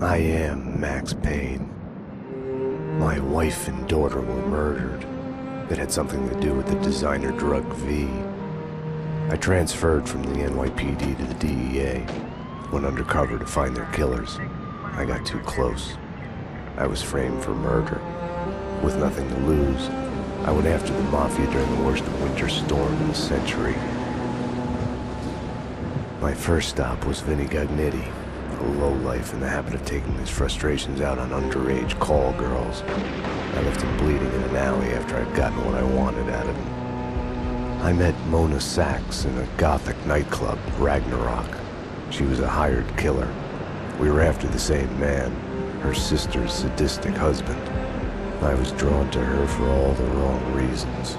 I am Max Payne. My wife and daughter were murdered. It had something to do with the designer drug V. I transferred from the NYPD to the DEA, went undercover to find their killers. I got too close. I was framed for murder. With nothing to lose, I went after the Mafia during the worst winter storm in a century. My first stop was Vinny Gagnetti, a lowlife in the habit of taking his frustrations out on underage call girls. I left him bleeding in an alley after I'd gotten what I wanted out of him. I met Mona Sachs in a gothic nightclub, Ragnarok. She was a hired killer. We were after the same man, her sister's sadistic husband. I was drawn to her for all the wrong reasons.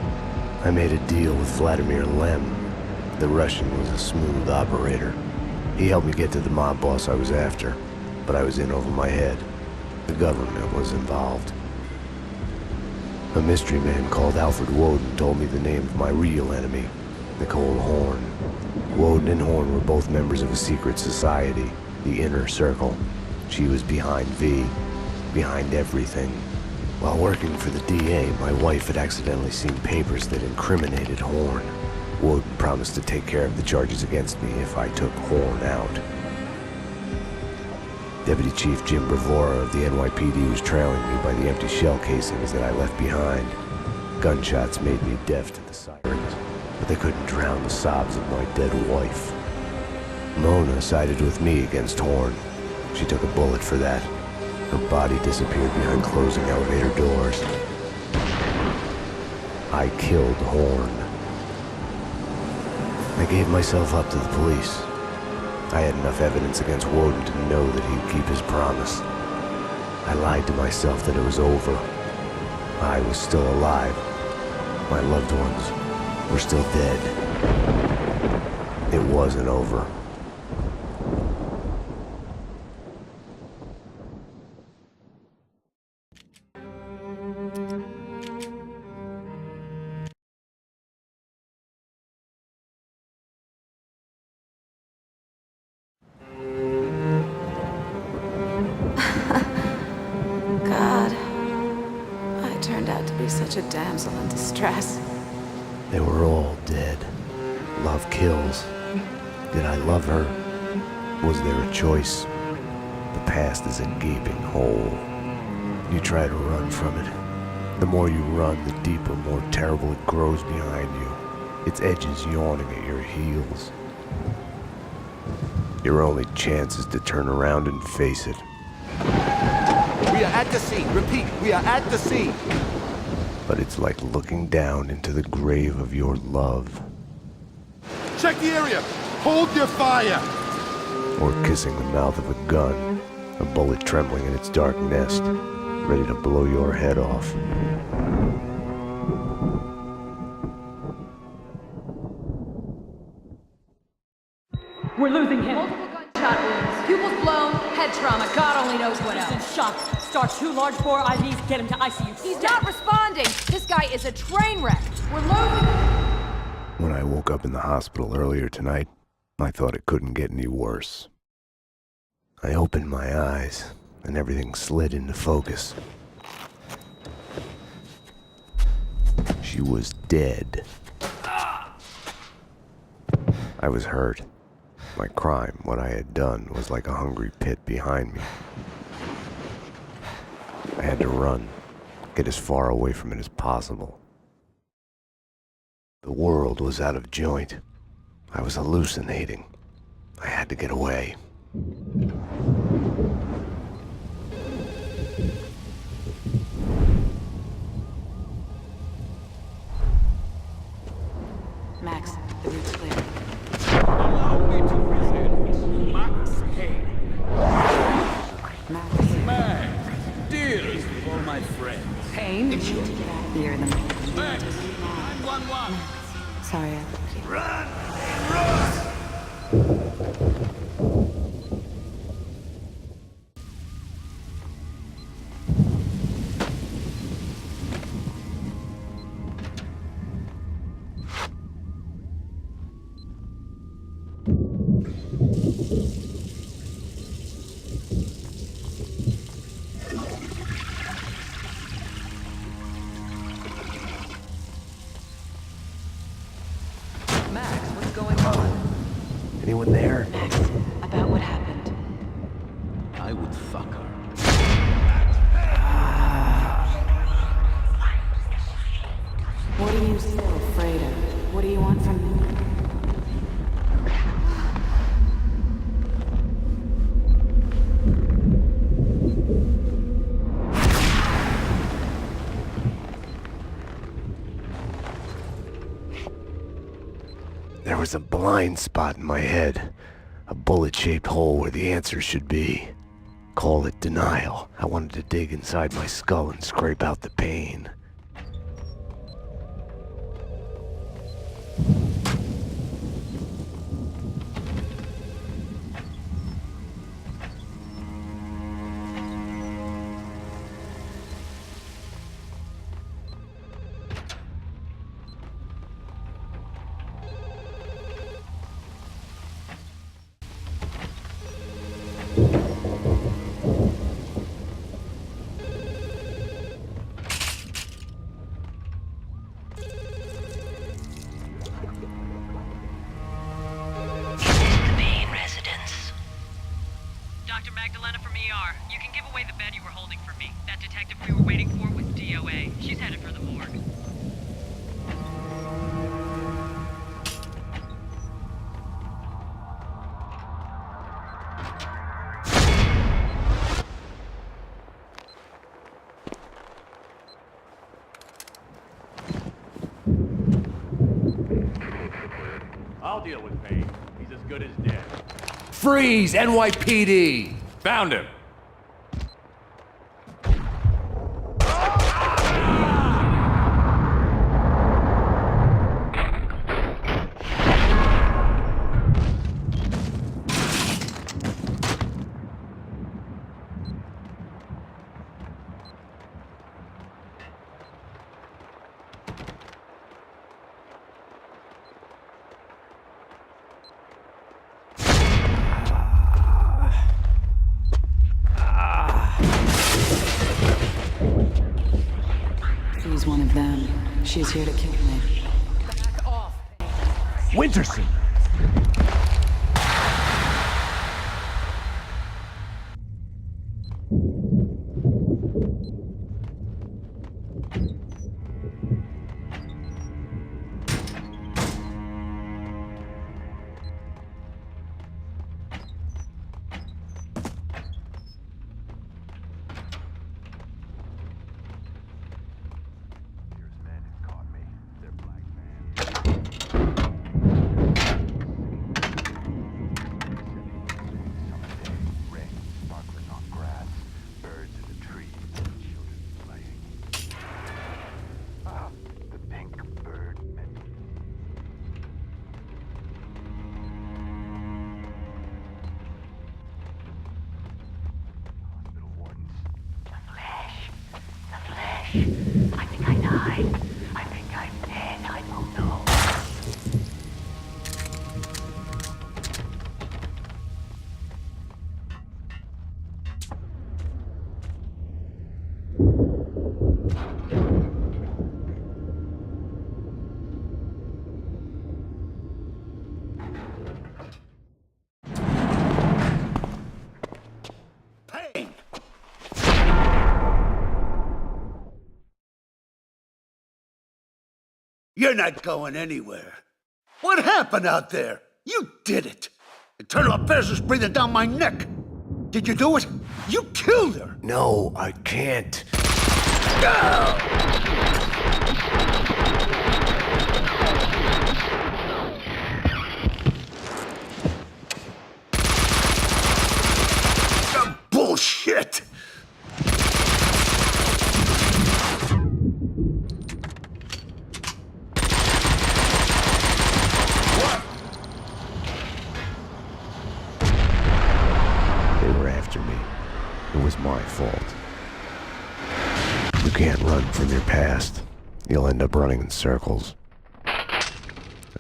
I made a deal with Vladimir Lem. The Russian was a smooth operator. He helped me get to the mob boss I was after, but I was in over my head. The government was involved. A mystery man called Alfred Woden told me the name of my real enemy, Nicole Horn. Woden and Horn were both members of a secret society, the Inner Circle. She was behind V, behind everything. While working for the DA, my wife had accidentally seen papers that incriminated Horn. Woden promised to take care of the charges against me if I took Horn out. Deputy Chief Jim Bravura of the NYPD was trailing me by the empty shell casings that I left behind. Gunshots made me deaf to the sirens, but they couldn't drown the sobs of my dead wife. Mona sided with me against Horn. She took a bullet for that. Her body disappeared behind closing elevator doors. I killed Horn. I gave myself up to the police. I had enough evidence against Woden to know that he'd keep his promise. I lied to myself that it was over. I was still alive. My loved ones were still dead. It wasn't over. God, I turned out to be such a damsel in distress. They were all dead. Love kills. Did I love her? Was there a choice? The past is a gaping hole. You try to run from it. The more you run, the deeper, more terrible it grows behind you. Its edges yawning at your heels. Your only chance is to turn around and face it. We are at the scene. Repeat, we are at the scene. But it's like looking down into the grave of your love. Check the area! Hold your fire! Or kissing the mouth of a gun, a bullet trembling in its dark nest, ready to blow your head off. We're losing him. Multiple gunshot wounds. Pupils blown, head trauma, God only knows what He's in else. shock. Start 2 large bore IVs, get him to ICU. He's not responding. This guy is a train wreck. We're losing him. When I woke up in the hospital earlier tonight, I thought it couldn't get any worse. I opened my eyes, and everything slid into focus. She was dead. I was hurt. My crime, what I had done, was like a hungry pit behind me. I had to run, get as far away from it as possible. The world was out of joint. I was hallucinating. I had to get away. Max, the route's clear. Allow me to present Max Payne. Max, Max, dearest of all my friends. Payne, you need to get out of here in the morning. Max, 911. Sorry, I left you. Run! Run! Anyone there? Max, about what happened. I would fuck her. What are you so afraid of? What do you want from me? There was a blind spot in my head. A bullet-shaped hole where the answer should be. Call it denial. I wanted to dig inside my skull and scrape out the pain. Dr. Magdalena from ER. You can give away the bed you were holding for me. That detective we were waiting for was DOA. She's headed for the morgue. I'll deal with Payne. He's as good as dead. Freeze, NYPD! Found him! She's one of them. She's here to kill me. Back off. Winterson! I think I died. I think I'm dead. I don't know. Payne! You're not going anywhere. What happened out there? You did it. Internal affairs is breathing down my neck. Did you do it? You killed her. No, I can't. Bullshit. They were after me. It was my fault. You can't run from your past. You'll end up running in circles.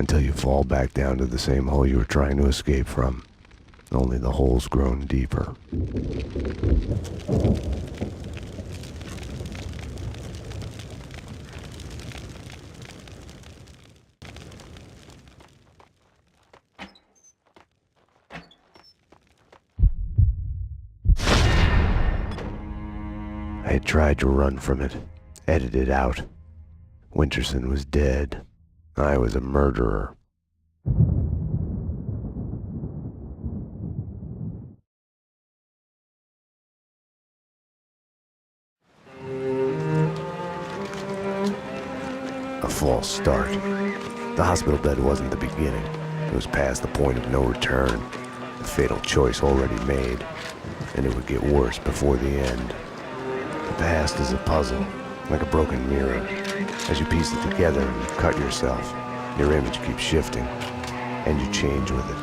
Until you fall back down to the same hole you were trying to escape from. Only the hole's grown deeper. I had tried to run from it, edit it out. Winterson was dead. I was a murderer. A false start. The hospital bed wasn't the beginning. It was past the point of no return. The fatal choice already made, and it would get worse before the end. The past is a puzzle, like a broken mirror. As you piece it together and cut yourself, your image keeps shifting, and you change with it.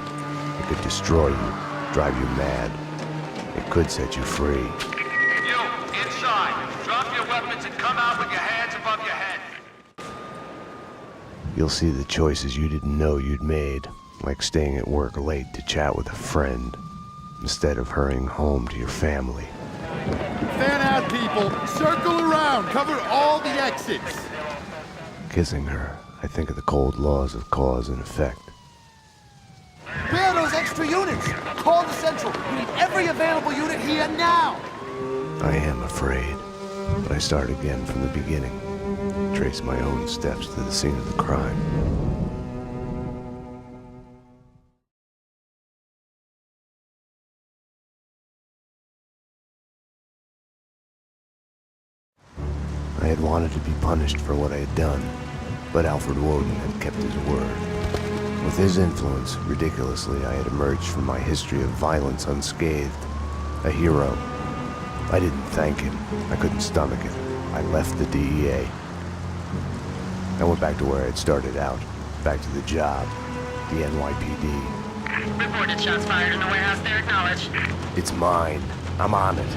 It could destroy you, drive you mad. It could set you free. You, inside. Drop your weapons and come out with your hands above your head. You'll see the choices you didn't know you'd made, like staying at work late to chat with a friend, instead of hurrying home to your family. Fan out, people! Circle around! Cover all the exits! Kissing her, I think of the cold laws of cause and effect. Where are those extra units? Call the Central. We need every available unit here now. I am afraid, but I start again from the beginning. Trace my own steps to the scene of the crime. I had wanted to be punished for what I had done, but Alfred Woden had kept his word. With his influence, ridiculously, I had emerged from my history of violence unscathed. A hero. I didn't thank him. I couldn't stomach it. I left the DEA. I went back to where I had started out. Back to the job. The NYPD. Reported shots fired in the warehouse there, acknowledged. It's mine. I'm on it.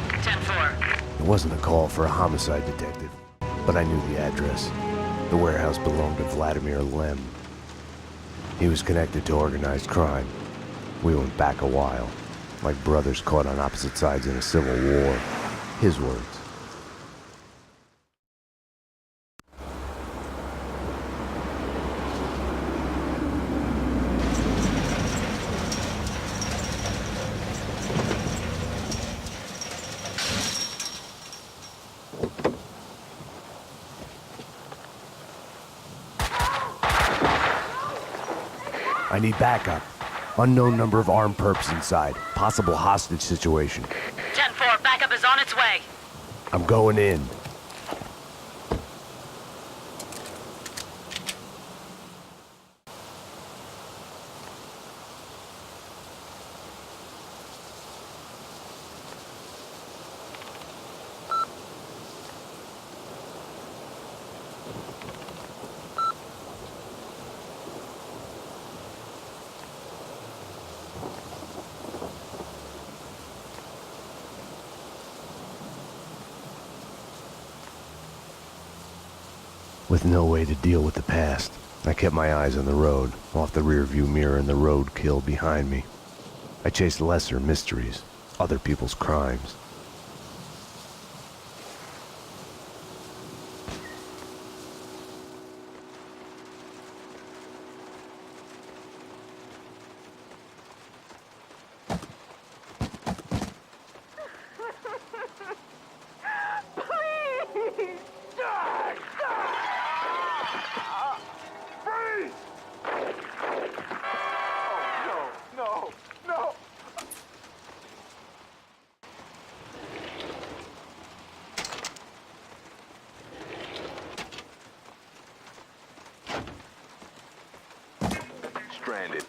10-4. It wasn't a call for a homicide detective, but I knew the address. The warehouse belonged to Vladimir Lem. He was connected to organized crime. We went back a while, like brothers caught on opposite sides in a civil war. His words. I need backup. Unknown number of armed perps inside. Possible hostage situation. 10-4, backup is on its way. I'm going in. With no way to deal with the past, I kept my eyes on the road, off the rearview mirror and the roadkill behind me. I chased lesser mysteries, other people's crimes. Stranded.